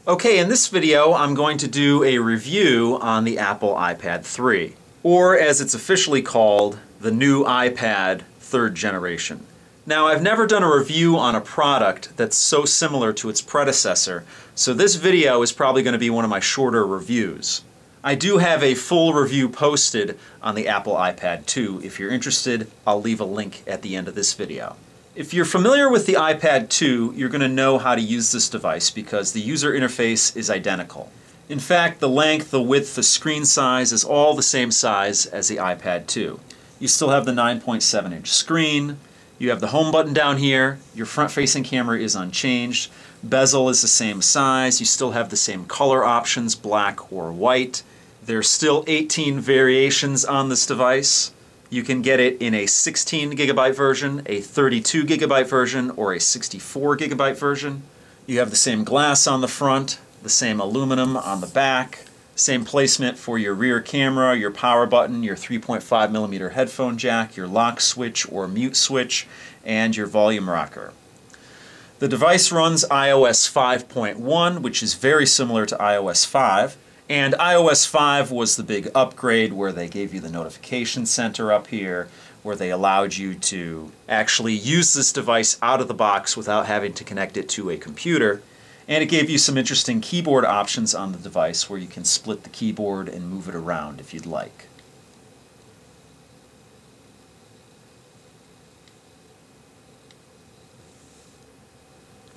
Okay, in this video I'm going to do a review on the Apple iPad 3, or as it's officially called, the new iPad 3rd generation. Now, I've never done a review on a product that's so similar to its predecessor, so this video is probably going to be one of my shorter reviews. I do have a full review posted on the Apple iPad 2. If you're interested, I'll leave a link at the end of this video. If you're familiar with the iPad 2, you're going to know how to use this device because the user interface is identical. In fact, the length, the width, the screen size is all the same size as the iPad 2. You still have the 9.7-inch screen, you have the home button down here, your front-facing camera is unchanged, bezel is the same size, you still have the same color options, black or white. There's still 18 variations on this device. You can get it in a 16 gigabyte version, a 32 gigabyte version, or a 64 gigabyte version. You have the same glass on the front, the same aluminum on the back, same placement for your rear camera, your power button, your 3.5mm headphone jack, your lock switch or mute switch, and your volume rocker. The device runs iOS 5.1, which is very similar to iOS 5. And iOS 5 was the big upgrade where they gave you the notification center up here, where they allowed you to actually use this device out of the box without having to connect it to a computer. And it gave you some interesting keyboard options on the device where you can split the keyboard and move it around if you'd like.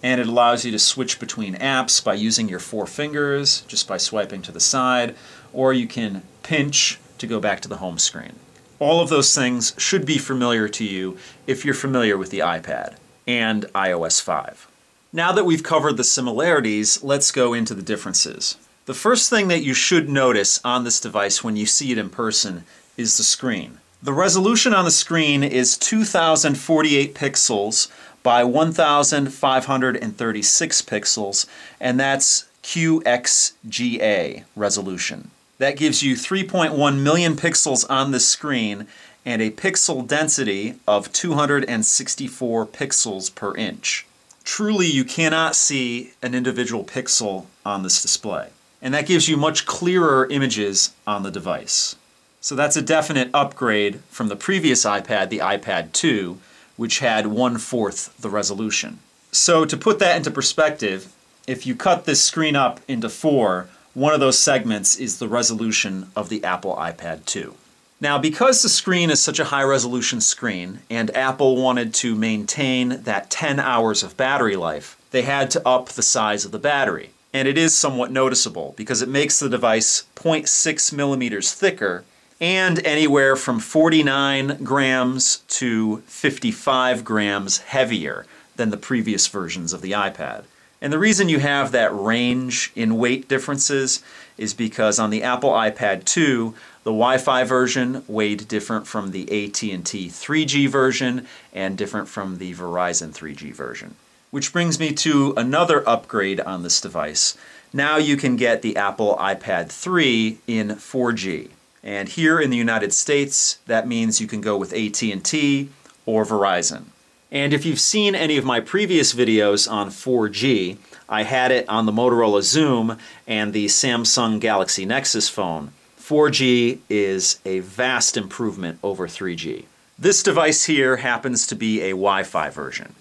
And it allows you to switch between apps by using your 4 fingers, just by swiping to the side, or you can pinch to go back to the home screen. All of those things should be familiar to you if you're familiar with the iPad and iOS 5. Now that we've covered the similarities, let's go into the differences. The first thing that you should notice on this device when you see it in person is the screen. The resolution on the screen is 2048 pixels by 1536 pixels, and that's QXGA resolution. That gives you 3.1 million pixels on the screen and a pixel density of 264 pixels per inch. Truly, you cannot see an individual pixel on this display, and that gives you much clearer images on the device. So that's a definite upgrade from the previous iPad, the iPad 2, which had 1/4 the resolution. So to put that into perspective, if you cut this screen up into 4, one of those segments is the resolution of the Apple iPad 2. Now, because the screen is such a high resolution screen and Apple wanted to maintain that 10 hours of battery life, they had to up the size of the battery. And it is somewhat noticeable because it makes the device 0.6 millimeters thicker and anywhere from 49 grams to 55 grams heavier than the previous versions of the iPad. And the reason you have that range in weight differences is because on the Apple iPad 2, the Wi-Fi version weighed different from the AT&T 3G version and different from the Verizon 3G version. Which brings me to another upgrade on this device. Now you can get the Apple iPad 3 in 4G. And here in the United States, that means you can go with AT&T or Verizon. And if you've seen any of my previous videos on 4G, I had it on the Motorola Xoom and the Samsung Galaxy Nexus phone. 4G is a vast improvement over 3G. This device here happens to be a Wi-Fi version.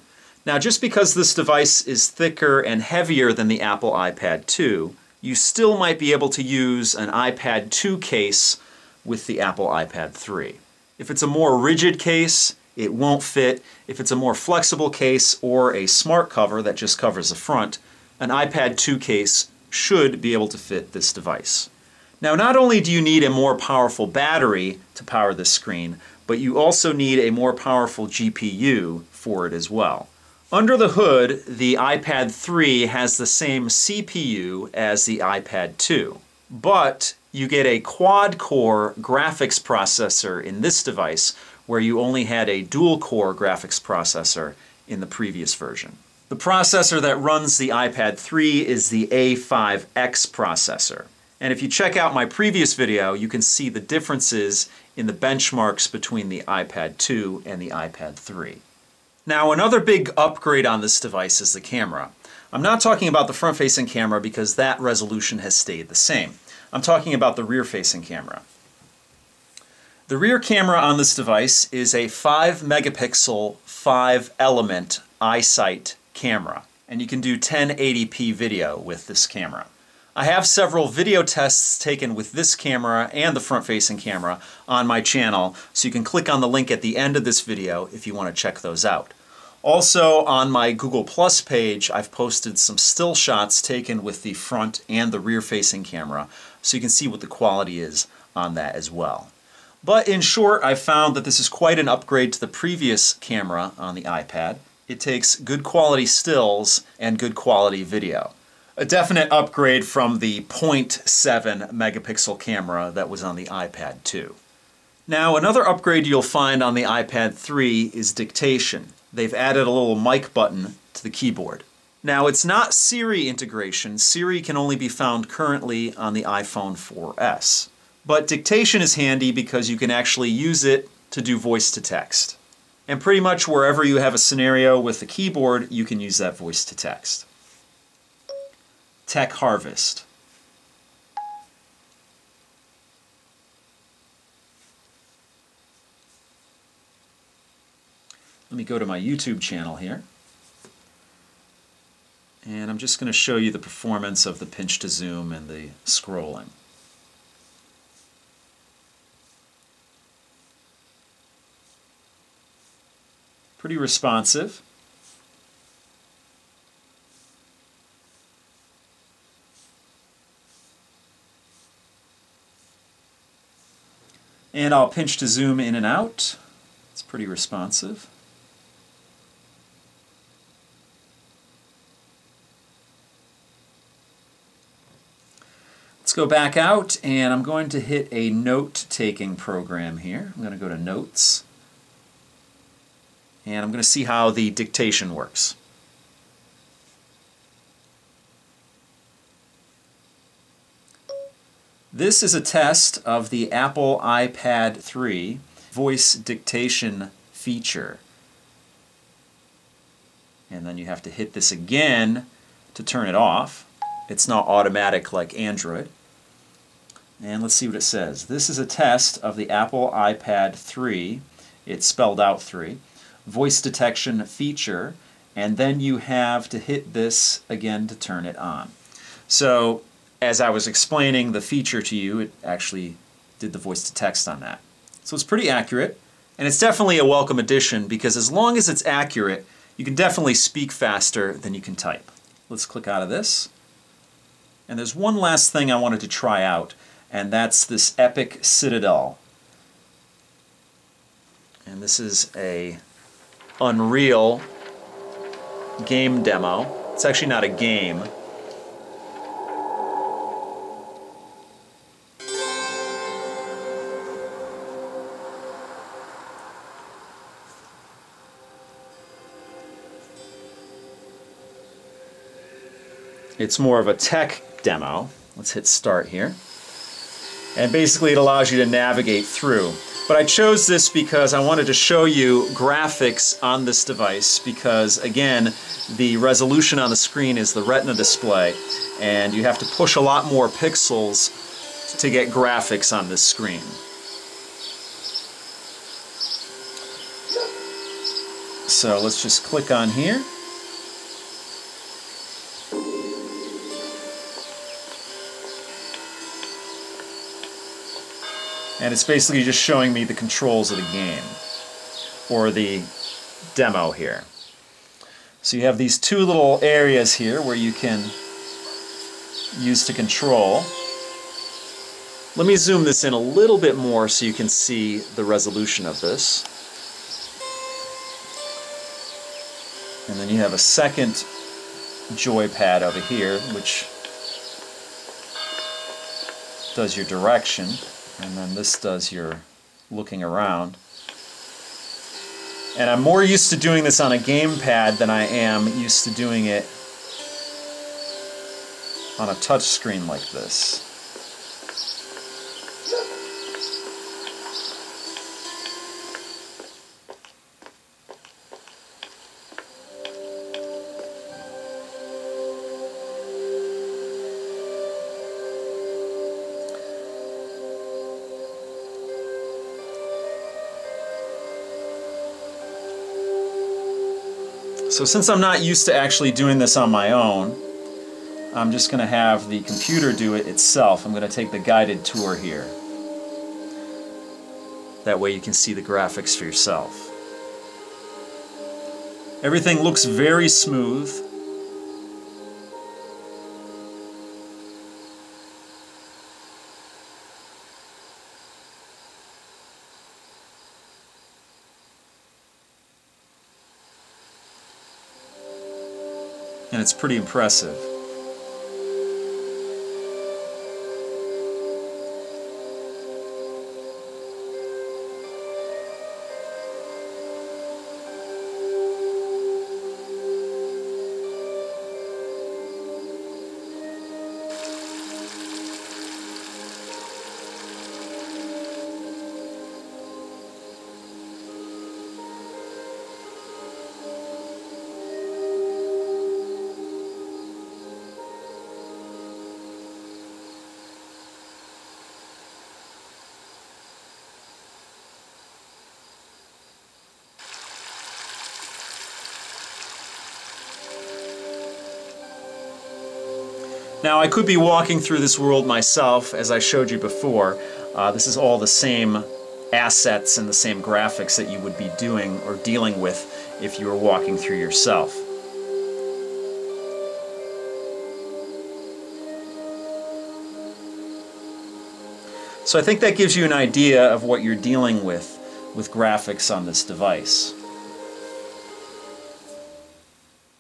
Now, just because this device is thicker and heavier than the Apple iPad 2, you still might be able to use an iPad 2 case with the Apple iPad 3. If it's a more rigid case, it won't fit. If it's a more flexible case or a smart cover that just covers the front, an iPad 2 case should be able to fit this device. Now, not only do you need a more powerful battery to power this screen, but you also need a more powerful GPU for it as well. Under the hood, the iPad 3 has the same CPU as the iPad 2, but you get a quad-core graphics processor in this device where you only had a dual-core graphics processor in the previous version. The processor that runs the iPad 3 is the A5X processor. And if you check out my previous video, you can see the differences in the benchmarks between the iPad 2 and the iPad 3. Now, another big upgrade on this device is the camera. I'm not talking about the front-facing camera because that resolution has stayed the same. I'm talking about the rear-facing camera. The rear camera on this device is a 5 megapixel, 5 element iSight camera, and you can do 1080p video with this camera. I have several video tests taken with this camera and the front-facing camera on my channel, so you can click on the link at the end of this video if you want to check those out. Also, on my Google Plus page, I've posted some still shots taken with the front and the rear-facing camera, so you can see what the quality is on that as well. But in short, I've found that this is quite an upgrade to the previous camera on the iPad. It takes good quality stills and good quality video. A definite upgrade from the 0.7 megapixel camera that was on the iPad 2. Now, another upgrade you'll find on the iPad 3 is dictation. They've added a little mic button to the keyboard. Now, it's not Siri integration. Siri can only be found currently on the iPhone 4S. But dictation is handy because you can actually use it to do voice to text. And pretty much wherever you have a scenario with the keyboard, you can use that voice to text. Tech Harvest. Let me go to my YouTube channel here. And I'm just going to show you the performance of the pinch to zoom and the scrolling. Pretty responsive. And I'll pinch to zoom in and out. It's pretty responsive. Let's go back out, and I'm going to hit a note-taking program here. I'm going to go to Notes, and I'm going to see how the dictation works. This is a test of the Apple iPad 3 voice dictation feature. And then you have to hit this again to turn it off. It's not automatic like Android. And let's see what it says. This is a test of the Apple iPad 3, it's spelled out 3, voice detection feature, and then you have to hit this again to turn it on. So, as I was explaining the feature to you, it actually did the voice to text on that. So it's pretty accurate, and it's definitely a welcome addition because as long as it's accurate, you can definitely speak faster than you can type. Let's click out of this. And there's one last thing I wanted to try out, and that's this Epic Citadel. And this is a Unreal game demo. It's actually not a game. It's more of a tech demo. Let's hit start here. And basically it allows you to navigate through. But I chose this because I wanted to show you graphics on this device because, again, the resolution on the screen is the Retina display, and you have to push a lot more pixels to get graphics on this screen. So let's just click on here. And it's basically just showing me the controls of the game, or the demo here. So you have these two little areas here where you can use to control. Let me zoom this in a little bit more so you can see the resolution of this. And then you have a second joypad over here, which does your direction. And then this does your looking around. And I'm more used to doing this on a gamepad than I am used to doing it on a touch screen like this. So since I'm not used to actually doing this on my own, I'm just going to have the computer do it itself. I'm going to take the guided tour here. That way you can see the graphics for yourself. Everything looks very smooth. And it's pretty impressive. Now, I could be walking through this world myself, as I showed you before. This is all the same assets and the same graphics that you would be doing or dealing with if you were walking through yourself. So I think that gives you an idea of what you're dealing with graphics on this device.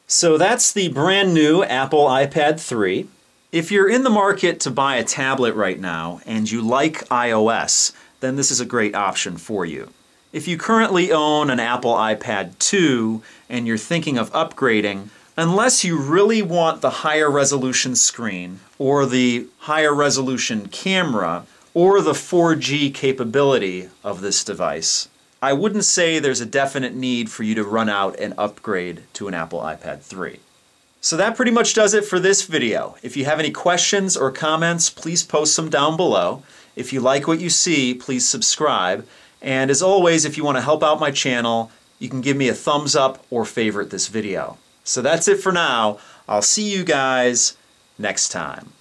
So that's the brand new Apple iPad 3. If you're in the market to buy a tablet right now and you like iOS, then this is a great option for you. If you currently own an Apple iPad 2 and you're thinking of upgrading, unless you really want the higher resolution screen or the higher resolution camera or the 4G capability of this device, I wouldn't say there's a definite need for you to run out and upgrade to an Apple iPad 3. So that pretty much does it for this video. If you have any questions or comments, please post them down below. If you like what you see, please subscribe. And as always, if you want to help out my channel, you can give me a thumbs up or favorite this video. So that's it for now. I'll see you guys next time.